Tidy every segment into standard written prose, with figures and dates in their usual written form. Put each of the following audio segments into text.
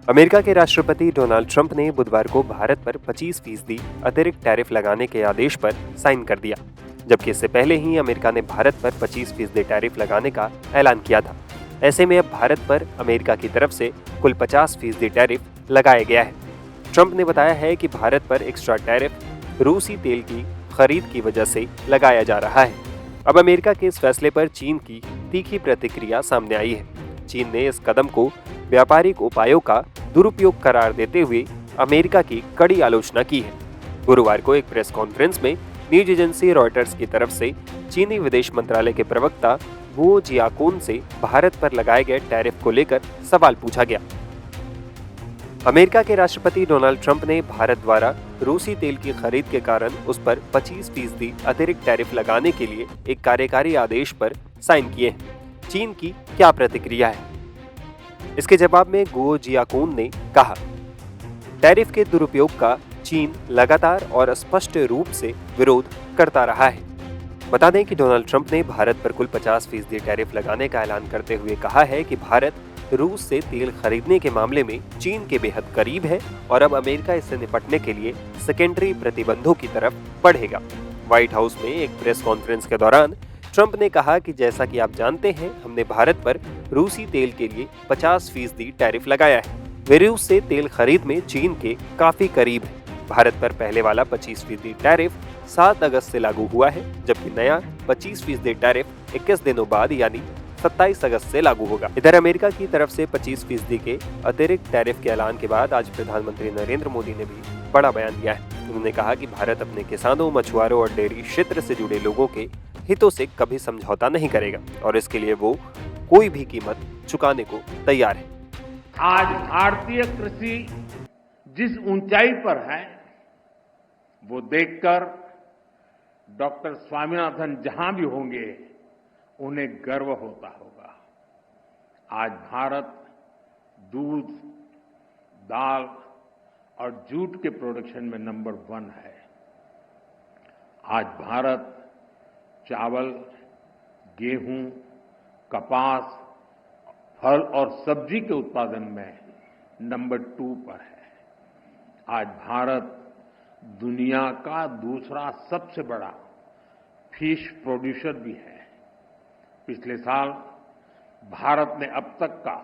America के राष्ट्रपति Donald Trump ने बुधवार को भारत पर 25% अतिरिक्त टैरिफ लगाने के आदेश पर साइन कर दिया, जबकि इससे पहले ही अमेरिका ने भारत पर 25% टैरिफ लगाने का ऐलान किया था। ऐसे में अब भारत पर अमेरिका की तरफ से कुल 50% टैरिफ लगाया गया है। ट्रंप ने बताया है कि भारत पर एक्स्ट्रा टैरिफ रूसी तेल की खरीद की वजह से लगाया जा रहा है। अब अमेरिका के इस फैसले पर चीन की तीखी प्रतिक्रिया सामने आई है। चीन ने इस कदम को व्यापारिक उपायों का दुरुपयोग करार देते हुए अमेरिका की कड़ी आलोचना की है। गुरुवार को एक प्रेस कॉन्फ्रेंस में न्यूज एजेंसी रॉयटर्स की तरफ से चीनी विदेश मंत्रालय के प्रवक्ता वो जियाकून से भारत पर लगाए गए टैरिफ को लेकर सवाल पूछा गया। अमेरिका के राष्ट्रपति डोनाल्ड ट्रंप ने भारत द्वारा रूसी तेल की खरीद के कारण उस पर 25% अतिरिक्त टैरिफ लगाने के लिए एक कार्यकारी आदेश पर साइन किए हैं। चीन की क्या प्रतिक्रिया है? इसके जवाब में गुओ जियाकून ने कहा, टैरिफ के दुरुपयोग का चीन लगातार और स्पष्ट रूप से विरोध करता रहा है। बता दें कि डोनाल्ड ट्रंप ने भारत पर कुल 50% टैरिफ लगाने का ऐलान करते हुए कहा है कि भारत रूस से तेल खरीदने के मामले में चीन के बेहद करीब है और अब अमेरिका इससे निपटने के लिए सेकेंडरी प्रतिबंधों की तरफ बढ़ेगा। व्हाइट हाउस में एक प्रेस कॉन्फ्रेंस के दौरान ट्रंप ने कहा कि जैसा कि आप जानते हैं, हमने भारत पर रूसी तेल के लिए 50% टैरिफ लगाया है। वे रूस से तेल खरीद में चीन के काफी करीब है। भारत पर पहले वाला 25% टैरिफ 7 अगस्त से लागू हुआ है, जबकि नया 25% टैरिफ 21 दिनों बाद यानी 27 अगस्त से लागू होगा। इधर अमेरिका की तरफ से 25% के अतिरिक्त टैरिफ के ऐलान के बाद आज प्रधानमंत्री नरेंद्र मोदी ने भी बड़ा बयान दिया है। उन्होंने कहा कि भारत अपने किसानों, मछुआरों और डेयरी क्षेत्र से जुड़े लोगों के हितों से कभी समझौता नहीं करेगा और इसके लिए वो कोई भी कीमत चुकाने को तैयार है। आज भारतीय कृषि जिस ऊंचाई पर है, वो देखकर डॉक्टर स्वामीनाथन जहां भी होंगे उन्हें गर्व होता होगा। आज भारत दूध, दाल और जूट के प्रोडक्शन में नंबर 1 है। आज भारत चावल, गेहूं, कपास, फल और सब्जी के उत्पादन में नंबर 2 पर है। आज भारत दुनिया का दूसरा सबसे बड़ा फिश प्रोड्यूसर भी है। पिछले साल भारत ने अब तक का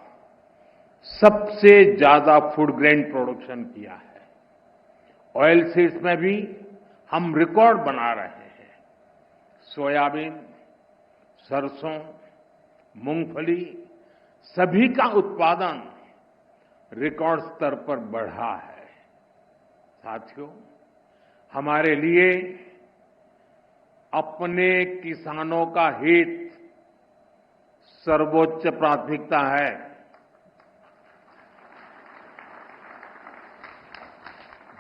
सबसे ज्यादा फूड ग्रेन प्रोडक्शन किया है। ऑयल सीड्स में भी हम रिकॉर्ड बना रहे हैं। सोयाबीन, सरसों, मूंगफली सभी का उत्पादन रिकॉर्ड स्तर पर बढ़ा है। साथियों, हमारे लिए अपने किसानों का हित सर्वोच्च प्राथमिकता है।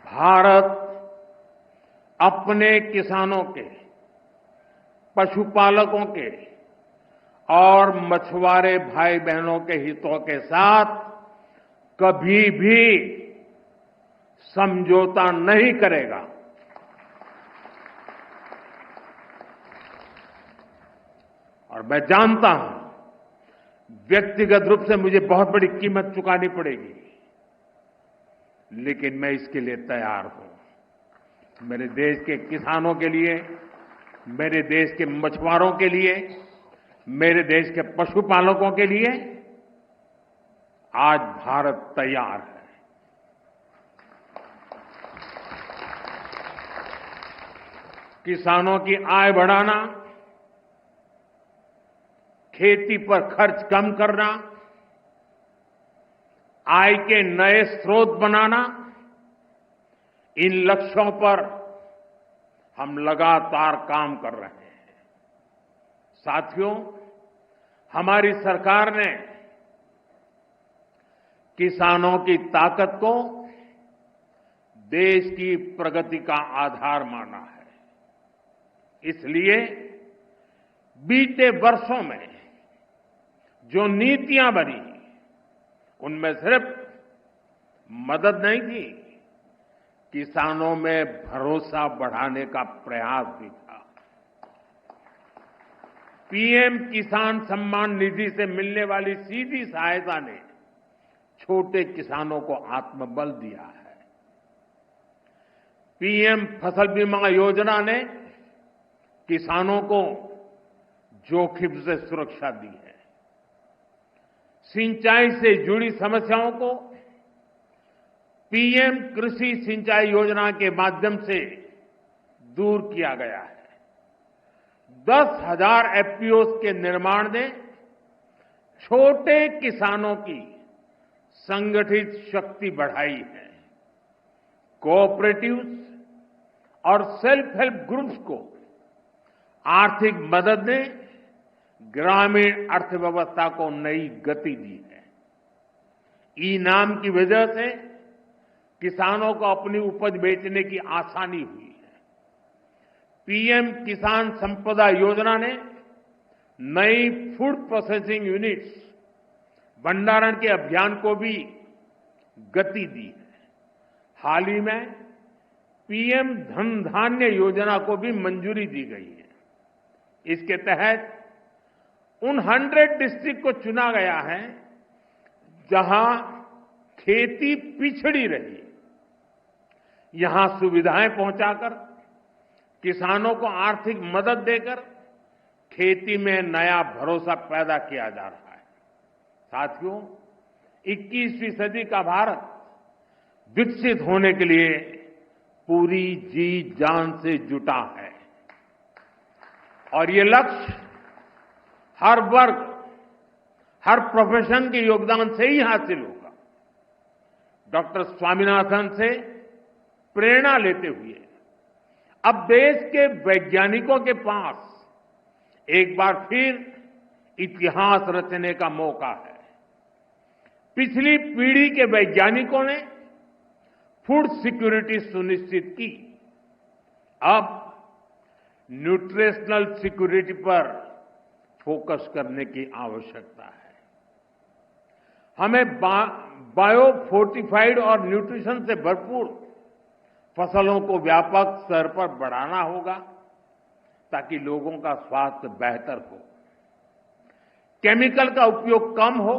भारत अपने किसानों के, पशुपालकों के और मछुआरे भाई बहनों के हितों के साथ कभी भी समझौता नहीं करेगा। और मैं जानता हूं, व्यक्तिगत रूप से मुझे बहुत बड़ी कीमत चुकानी पड़ेगी, लेकिन मैं इसके लिए तैयार हूं। मेरे देश के किसानों के लिए, मेरे देश के मछुआरों के लिए, मेरे देश के पशुपालकों के लिए आज भारत तैयार है। किसानों की आय बढ़ाना, खेती पर खर्च कम करना, आय के नए स्रोत बनाना, इन लक्ष्यों पर हम लगातार काम कर रहे हैं। साथियों, हमारी सरकार ने किसानों की ताकत को देश की प्रगति का आधार माना है। इसलिए बीते वर्षों में जो नीतियां बनी, उनमें सिर्फ मदद नहीं की, किसानों में भरोसा बढ़ाने का प्रयास भी था। पीएम किसान सम्मान निधि से मिलने वाली सीधी सहायता ने छोटे किसानों को आत्मबल दिया है। पीएम फसल बीमा योजना ने किसानों को जोखिम से सुरक्षा दी है। सिंचाई से जुड़ी समस्याओं को पीएम कृषि सिंचाई योजना के माध्यम से दूर किया गया है। 10,000 एफपीओस के निर्माण ने छोटे किसानों की संगठित शक्ति बढ़ाई है। कोऑपरेटिव्स और सेल्फ हेल्प ग्रुप्स को आर्थिक मदद ने ग्रामीण अर्थव्यवस्था को नई गति दी है। ई-नाम की वजह से किसानों को अपनी उपज बेचने की आसानी हुई है। पीएम किसान संपदा योजना ने नई फूड प्रोसेसिंग यूनिट्स भंडारण के अभियान को भी गति दी है। हाल ही में पीएम धन धान्य योजना को भी मंजूरी दी गई है। इसके तहत उन 100 डिस्ट्रिक्ट को चुना गया है जहां खेती पिछड़ी रही। यहां सुविधाएं पहुंचाकर किसानों को आर्थिक मदद देकर खेती में नया भरोसा पैदा किया जा रहा है। साथियों, 21वीं सदी का भारत विकसित होने के लिए पूरी जी जान से जुटा है और ये लक्ष्य हर वर्ग, हर प्रोफेशन के योगदान से ही हासिल होगा। डॉक्टर स्वामीनाथन से प्रेरणा लेते हुए अब देश के वैज्ञानिकों के पास एक बार फिर इतिहास रचने का मौका है। पिछली पीढ़ी के वैज्ञानिकों ने फूड सिक्योरिटी सुनिश्चित की। अब न्यूट्रिशनल सिक्योरिटी पर फोकस करने की आवश्यकता है। हमें बायो फोर्टिफाइड और न्यूट्रिशन से भरपूर फसलों को व्यापक स्तर पर बढ़ाना होगा ताकि लोगों का स्वास्थ्य बेहतर हो, केमिकल का उपयोग कम हो,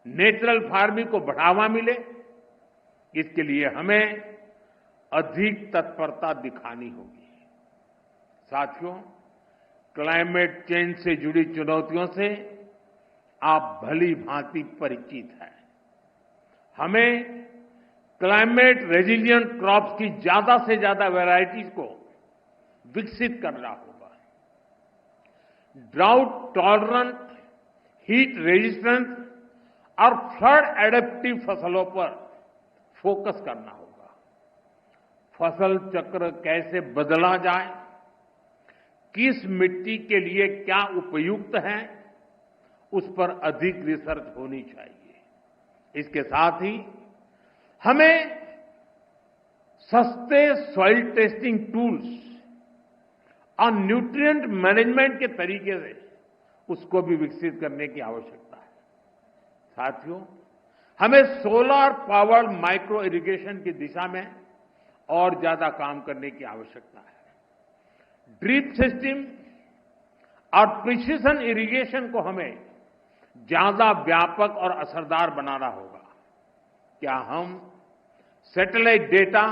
नेचुरल फार्मिंग को बढ़ावा मिले। इसके लिए हमें अधिक तत्परता दिखानी होगी। साथियों, क्लाइमेट चेंज से जुड़ी चुनौतियों से आप भली भांति परिचित हैं। हमें क्लाइमेट रेजिलिएंट क्रॉप्स की ज्यादा से ज्यादा वैरायटीज को विकसित करना होगा। ड्राउट टॉलरेंट, हीट रेजिस्टेंट और फ्लड एडेप्टिव फसलों पर फोकस करना होगा। फसल चक्र कैसे बदला जाए, किस मिट्टी के लिए क्या उपयुक्त है, उस पर अधिक रिसर्च होनी चाहिए। इसके साथ ही हमें सस्ते सॉइल टेस्टिंग टूल्स और न्यूट्रिएंट मैनेजमेंट के तरीके से उसको भी विकसित करने की आवश्यकता है। साथियों, हमें सोलर पावर्ड माइक्रो इरिगेशन की दिशा में और ज्यादा काम करने की आवश्यकता है। ड्रिप सिस्टम और प्रिसिशन इरिगेशन को हमें ज्यादा व्यापक और असरदार बनाना होगा। क्या हम सैटेलाइट डेटा,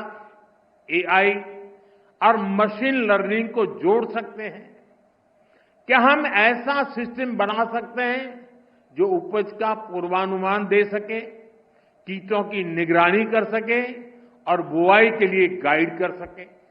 एआई और मशीन लर्निंग को जोड़ सकते हैं? क्या हम ऐसा सिस्टम बना सकते हैं जो उपज का पूर्वानुमान दे सके, कीटों की निगरानी कर सके और बुआई के लिए गाइड कर सके?